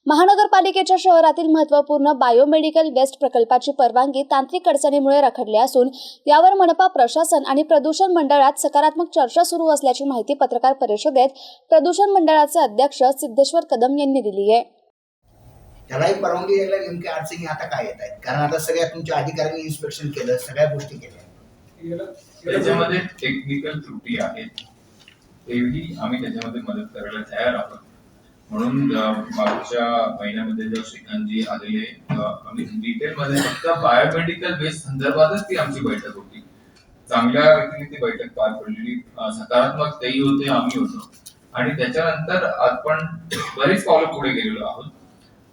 महानगरपालिकेच्या शहरातील महत्त्वपूर्ण बायोमेडिकल वेस्ट प्रकल्पाची परवानगी तांत्रिक अडचणीमुळे रखडली असून यावर मनपा प्रशासन आणि प्रदूषण मंडळात सकारात्मक चर्चा सुरू असल्याची माहिती पत्रकार परिषदेत प्रदूषण मंडळाचे अध्यक्ष सिद्धेश्वर कदम यांनी दिली आहे. त्यालाही परवानगी द्यायला नेमकी अडचणी आता काय येत आहेत? कारण आता सगळ्या तुमच्या अधिकाऱ्यांनी इन्स्पेक्शन केलं, सगळ्या गोष्टी केल्या. त्याच्यामध्ये टेक्निकल त्रुटी आहेत, तेही आम्ही त्याच्यामध्ये मदत करायला तयार आहोत. म्हणून मागच्या महिन्यामध्ये जेव्हा श्रीकांतजी आलेले आम्ही डिटेलमध्ये फक्त बायोमेडिकल वेस्ट संदर्भातच ती आमची बैठक होती. चांगल्या रीतीने ती बैठक पार पडलेली, सकारात्मक तेही होते, आम्ही होतो. आणि त्याच्यानंतर आपण बरीच पावलं पुढे गेलेलो आहोत.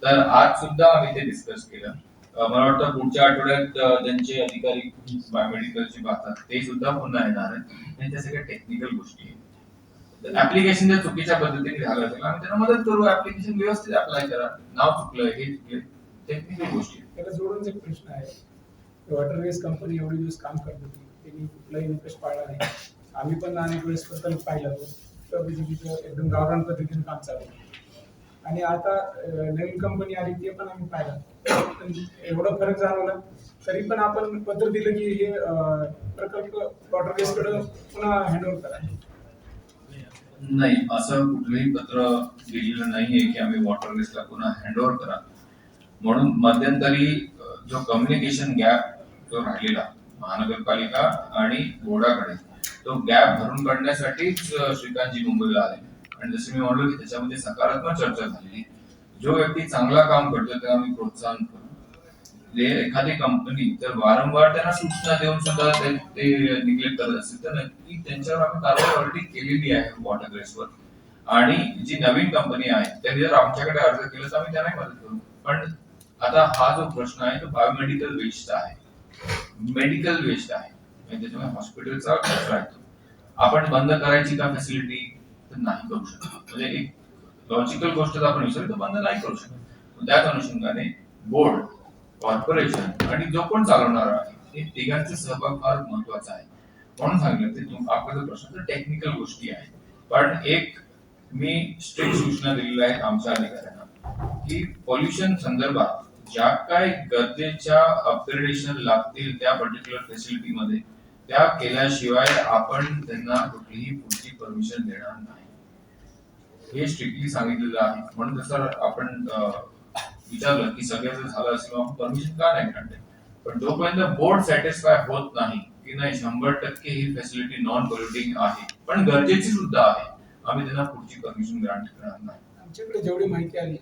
तर आज सुद्धा आम्ही ते डिस्कस केलं. मला वाटतं पुढच्या आठवड्यात ज्यांचे अधिकारी बायोमेडिकलची पाहतात ते सुद्धा पुन्हा येणार आहेत. त्यांच्या सगळ्या टेक्निकल गोष्टी आहेत. ऍप्लिकेशन जर चुकीच्या पद्धतीने झालं असेल आम्ही त्यांना मदत करू. ऍप्लिकेशन व्यवस्थित अप्लाय करा. नाव चुकलं, हे चुकलं, टेक्निकल गोष्टी. त्याला जोडून एक प्रश्न आहे. वॉटर वेस्ट कंपनी एवढे दिवस काम करत होती, त्यांनी कुठलाही निकष पाळला नाही. आम्ही पण अनेक वेळेस प्रकल्प पाहिला तर एकदम गावरान पद्धतीने काम चालू आहे. आणि आता नवीन कंपनी आली ते पण आम्ही पाहिलं, एवढा फरक जाणवला. तरी पण आपण पत्र दिलं की हे प्रकल्प वॉटर वेस्टकडे पुन्हा हँडओव्हर करा. नाही, असं कुठलंही पत्र दिलेलं नाहीये की आम्ही वॉटर वेस्टला पुन्हा हँडओव्हर करा. म्हणून मध्यंतरी जो कम्युनिकेशन गॅप जो राहिलेला महानगरपालिका आणि बोर्डाकडे, तो गॅप भरून काढण्यासाठीच श्रीकांतजी मुंबईला आले. आणि जसं मी म्हणलो की त्याच्यामध्ये सकारात्मक चर्चा झाली. जो व्यक्ती चांगला काम करतो त्याला आम्ही प्रोत्साहन करू. एखादी कंपनी जर वारंवार त्यांना सूचना देऊन सुद्धा ते निग्लेक्ट करत असेल तर नक्की त्यांच्यावर आम्ही कारवाई ऑलरेडी केलेली आहे वॉटर वेस्टवर. आणि जी नवीन कंपनी आहे त्यांनी जर आमच्याकडे अर्ज केला तर आम्ही त्यांनाही मदत करू. पण आता हा जो प्रश्न आहे तो बायोमेडिकल वेस्टचा आहे, मेडिकल वेस्ट आहे. त्याच्यामुळे हॉस्पिटलचा कचरा येतो. आपण बंद करायची का फॅसिलिटी? तर नाही करू शकत. म्हणजे एक लॉजिकल गोष्ट आपण विचारली तर बंद नाही करू शकत. त्याच अनुषंगाने बोर्ड, कॉर्पोरेशन आणि जो कोण चालवणार आहे हे तिघांचा सहभाग फार महत्वाचा आहे. म्हणून सांगितलं ते आपला जो प्रश्न टेक्निकल गोष्टी आहे. पण एक मी स्ट्रिक्ट सूचना दिलेल्या आहेत आमच्या अधिकाऱ्यांना की पोल्युशन संदर्भात ज्या काय गरजेच्या अपग्रेडेशन लागतील त्या पर्टिक्युलर फॅसिलिटीमध्ये त्या केल्याशिवाय आपण त्यांना कुठलीही पुढची परमिशन देणार नाही, हे स्ट्रिक्टली सांगितलेलं आहे. म्हणून जसं आपण विचारलं की सगळ्याचं झालं असेल आपण परमिशन का नाही काढते, पण जोपर्यंत बोर्ड सॅटिस्फाय होत नाही की नाही 100% ही फॅसिलिटी नॉन पोल्युटिंग आहे पण गरजेची सुद्धा आहे, आम्ही त्यांना पुढची परमिशन ग्रांट करणार नाही. आमच्याकडे जेवढी माहिती आली